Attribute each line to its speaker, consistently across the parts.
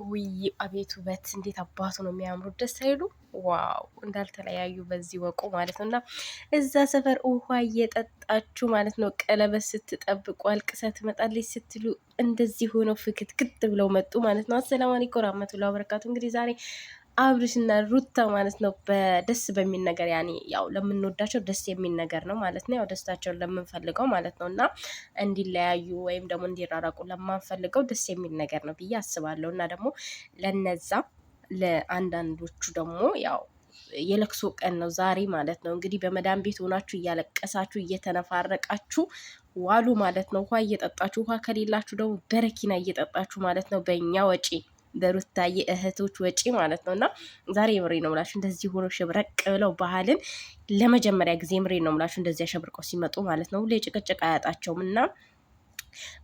Speaker 1: ውይ አቤት ውበት! እንዴት አባቱ ነው የሚያምሩት! ደስ አይሉ? ዋው! እንዳልተለያዩ በዚህ ወቁ ማለት ነው። እና እዛ ሰፈር ውሃ እየጠጣችሁ ማለት ነው፣ ቀለበት ስትጠብቁ አልቅሳ ትመጣለች ስትሉ እንደዚህ ሆነው ፍክትክት ብለው መጡ ማለት ነው። አሰላሙ አለይኩም ወራህመቱላሂ ወበረካቱ። እንግዲህ ዛሬ አብርሽና ሩታ ማለት ነው በደስ በሚል ነገር ያኔ ያው ለምንወዳቸው ደስ የሚል ነገር ነው ማለት ነው። ያው ደስታቸውን ለምንፈልገው ማለት ነው እና እንዲለያዩ ወይም ደግሞ እንዲራራቁ ለማንፈልገው ደስ የሚል ነገር ነው ብዬ አስባለሁ። እና ደግሞ ለነዛ ለአንዳንዶቹ ደግሞ ያው የለቅሶ ቀን ነው ዛሬ ማለት ነው። እንግዲህ በመዳን ቤት ሆናችሁ እያለቀሳችሁ እየተነፋረቃችሁ ዋሉ ማለት ነው። ውሃ እየጠጣችሁ፣ ውሃ ከሌላችሁ ደግሞ በረኪና እየጠጣችሁ ማለት ነው። በእኛ ወጪ በሩታዬ እህቶች ወጪ ማለት ነው። እና ዛሬ የምሬ ነው ምላችሁ እንደዚህ ሆኖ ሽብረቅ ብለው ባህልን ለመጀመሪያ ጊዜ ምሬ ነው ምላችሁ እንደዚህ ያሸብርቀው ሲመጡ ማለት ነው። ሁሌ ጭቅጭቅ አያጣቸውም እና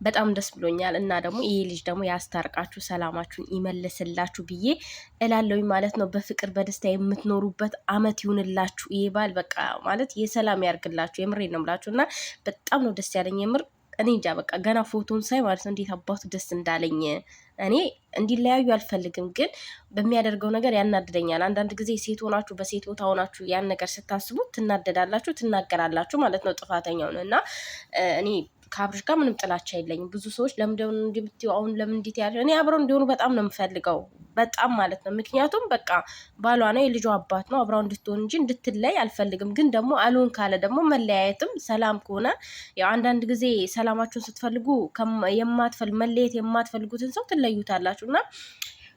Speaker 1: በጣም ደስ ብሎኛል። እና ደግሞ ይሄ ልጅ ደግሞ ያስታርቃችሁ፣ ሰላማችሁን ይመልስላችሁ ብዬ እላለሁኝ ማለት ነው። በፍቅር በደስታ የምትኖሩበት አመት ይሁንላችሁ። ይሄ ባል በቃ ማለት የሰላም ያርግላችሁ። የምሬ ነው ምላችሁ እና በጣም ነው ደስ ያለኝ የምር። እኔ እንጃ በቃ ገና ፎቶን ሳይ ማለት ነው እንዴት አባቱ ደስ እንዳለኝ። እኔ እንዲለያዩ አልፈልግም፣ ግን በሚያደርገው ነገር ያናድደኛል። አንዳንድ ጊዜ ሴት ሆናችሁ በሴት ቦታ ሆናችሁ ያን ነገር ስታስቡት ትናደዳላችሁ፣ ትናገራላችሁ ማለት ነው ጥፋተኛው ነው። እና እኔ ከአብርሽ ጋር ምንም ጥላቻ የለኝም። ብዙ ሰዎች ለምንደሆኑ እንዲምትው አሁን ለምን እንዴት ያለ እኔ አብረው እንዲሆኑ በጣም ነው የምፈልገው፣ በጣም ማለት ነው። ምክንያቱም በቃ ባሏ ነው፣ የልጇ አባት ነው። አብረው እንድትሆን እንጂ እንድትለይ አልፈልግም። ግን ደግሞ አልሆን ካለ ደግሞ መለያየትም ሰላም ከሆነ ያው አንዳንድ ጊዜ ሰላማችሁን ስትፈልጉ መለየት የማትፈልጉትን ሰው ትለዩታላችሁ እና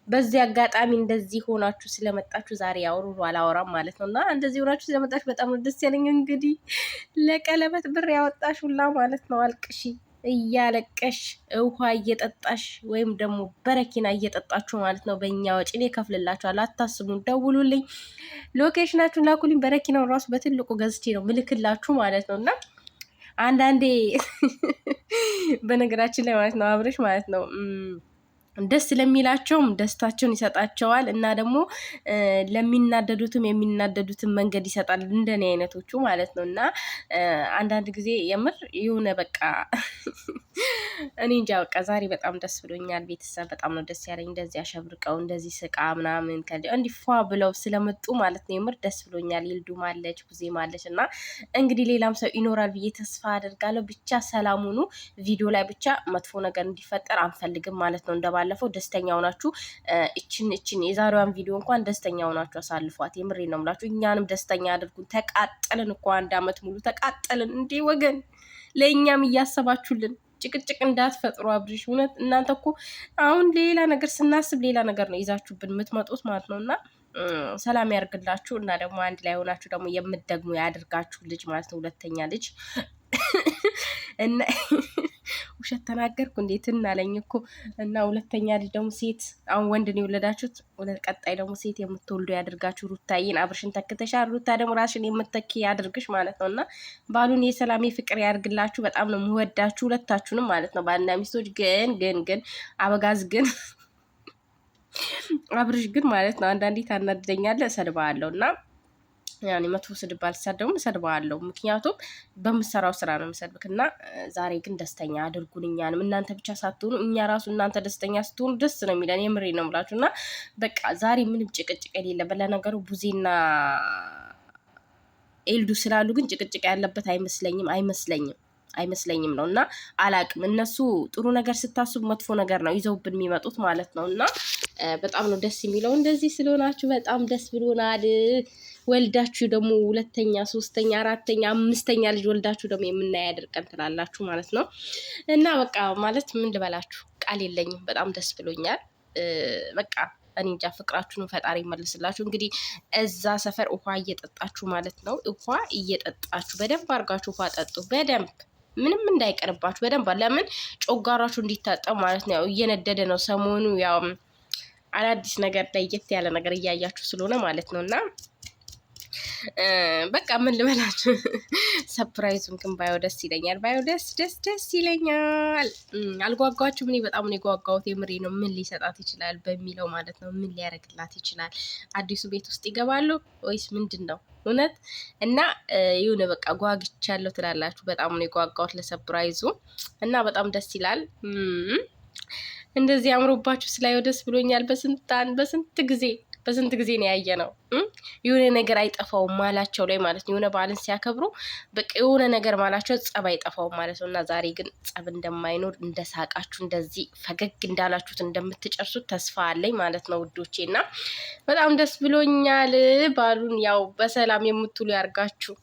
Speaker 1: በዚህ አጋጣሚ እንደዚህ ሆናችሁ ስለመጣችሁ ዛሬ ያወሩ አላወራም ማለት ነው። እና እንደዚህ ሆናችሁ ስለመጣችሁ በጣም ደስ ያለኝ። እንግዲህ ለቀለበት ብር ያወጣሽ ሁላ ማለት ነው አልቅሺ እያለቀሽ ውሃ እየጠጣሽ ወይም ደግሞ በረኪና እየጠጣችሁ ማለት ነው። በእኛ ወጪ እኔ እከፍልላችኋለሁ፣ አታስቡን። ደውሉልኝ፣ ሎኬሽናችሁን ላኩልኝ። በረኪናውን ራሱ በትልቁ ገዝቼ ነው ምልክላችሁ ማለት ነው። እና አንዳንዴ በነገራችን ላይ ማለት ነው አብርሽ ማለት ነው ደስ ለሚላቸውም ደስታቸውን ይሰጣቸዋል እና ደግሞ ለሚናደዱትም የሚናደዱትን መንገድ ይሰጣል፣ እንደኔ አይነቶቹ ማለት ነው። እና አንዳንድ ጊዜ የምር የሆነ በቃ እኔ እንጃ በቃ ዛሬ በጣም ደስ ብሎኛል። ቤተሰብ በጣም ነው ደስ ያለኝ። እንደዚህ አሸብርቀው እንደዚህ ስቃ ምናምን እንዲፏ ብለው ስለመጡ ማለት ነው የምር ደስ ብሎኛል። ይልዱም አለች ቡዜም አለች እና እንግዲህ ሌላም ሰው ይኖራል ብዬ ተስፋ አደርጋለሁ። ብቻ ሰላሙኑ ቪዲዮ ላይ ብቻ መጥፎ ነገር እንዲፈጠር አንፈልግም ማለት ነው። እንደባለፈው ደስተኛ ሆናችሁ እችን የዛሬዋን ቪዲዮ እንኳን ደስተኛ ሆናችሁ አሳልፏት። የምሬ ነው የምላችሁ። እኛንም ደስተኛ አድርጉን። ተቃጠልን እኮ 1 አመት ሙሉ ተቃጠልን እንዴ ወገን። ለእኛም እያሰባችሁልን ጭቅጭቅ እንዳትፈጥሩ አብርሽ። እውነት እናንተ እኮ አሁን ሌላ ነገር ስናስብ ሌላ ነገር ነው ይዛችሁብን የምትመጡት ማለት ነው። እና ሰላም ያርግላችሁ እና ደግሞ አንድ ላይ ሆናችሁ ደግሞ የምትደግሙ ያድርጋችሁ ልጅ ማለት ነው። ሁለተኛ ልጅ እና ውሸት ተናገርኩ እንዴት እናለኝ እኮ። እና ሁለተኛ ልጅ ደግሞ ሴት፣ አሁን ወንድ ነው የወለዳችሁት፣ ቀጣይ ደግሞ ሴት የምትወልዱ ያድርጋችሁ። ሩታዬን አብርሽን ተክተሻል፣ ሩታ ደግሞ ራስሽን የምትተኪ ያድርግሽ ማለት ነው። እና ባሉን የሰላም ፍቅር ያድርግላችሁ። በጣም ነው የምወዳችሁ ሁለታችሁንም ማለት ነው፣ ባልና ሚስቶች። ግን አበጋዝ ግን አብርሽ ግን ማለት ነው አንዳንዴ ታናድደኛለህ፣ እሰድብሃለሁ እና ያኔ መጥፎ ስድብ አልሰደውም፣ እሰድበዋለሁ። ምክንያቱም በምሰራው ስራ ነው የምሰድብክ። እና ዛሬ ግን ደስተኛ አድርጉን እኛንም። እናንተ ብቻ ሳትሆኑ እኛ ራሱ እናንተ ደስተኛ ስትሆኑ ደስ ነው የሚለን። የምሬ ነው የምላችሁ። እና በቃ ዛሬ ምንም ጭቅጭቅ የሌለበት፣ ለነገሩ ቡዜና ኤልዱ ስላሉ ግን ጭቅጭቅ ያለበት አይመስለኝም ነው። እና አላቅም፣ እነሱ ጥሩ ነገር ስታስቡ መጥፎ ነገር ነው ይዘውብን የሚመጡት ማለት ነው። እና በጣም ነው ደስ የሚለው። እንደዚህ ስለሆናችሁ በጣም ደስ ብሎናል። ወልዳችሁ ደግሞ 2ኛ 3ኛ 4ኛ 5ኛ ልጅ ወልዳችሁ ደግሞ የምናይ ያድርገን ትላላችሁ ማለት ነው። እና በቃ ማለት ምን ልበላችሁ ቃል የለኝም። በጣም ደስ ብሎኛል። በቃ እኔ እንጃ፣ ፍቅራችሁን ፈጣሪ ይመልስላችሁ። እንግዲህ እዛ ሰፈር ውሃ እየጠጣችሁ ማለት ነው። ውሃ እየጠጣችሁ በደንብ አድርጋችሁ ውሃ ጠጡ፣ በደንብ ምንም እንዳይቀርባችሁ በደንብ። ለምን ጮጋራችሁ እንዲታጠብ ማለት ነው። ያው እየነደደ ነው ሰሞኑ፣ ያው አዳዲስ ነገር ለየት ያለ ነገር እያያችሁ ስለሆነ ማለት ነው። እና በቃ ምን ልበላችሁ፣ ሰፕራይዙም ግን ባየው ደስ ይለኛል። ባየው ደስ ይለኛል። አልጓጓችሁም? እኔ በጣም ነው የጓጓሁት። የምሬ ነው። ምን ሊሰጣት ይችላል በሚለው ማለት ነው። ምን ሊያደርግላት ይችላል? አዲሱ ቤት ውስጥ ይገባሉ ወይስ ምንድን ነው? እውነት እና የሆነ በቃ ጓግቻለሁ ትላላችሁ። በጣም ነው የጓጓሁት ለሰፕራይዙ እና በጣም ደስ ይላል። እንደዚህ አምሮባችሁ ስላየው ደስ ብሎኛል። በስንት ጊዜ ነው ያየ ነው። የሆነ ነገር አይጠፋውም ማላቸው ላይ ማለት ነው። የሆነ በዓልን ሲያከብሩ በቃ የሆነ ነገር ማላቸው ጸብ አይጠፋውም ማለት ነው። እና ዛሬ ግን ጸብ እንደማይኖር እንደሳቃችሁ እንደዚህ ፈገግ እንዳላችሁት እንደምትጨርሱት ተስፋ አለኝ ማለት ነው ውዶቼ። እና በጣም ደስ ብሎኛል። ባሉን ያው በሰላም የምትውሉ ያርጋችሁ።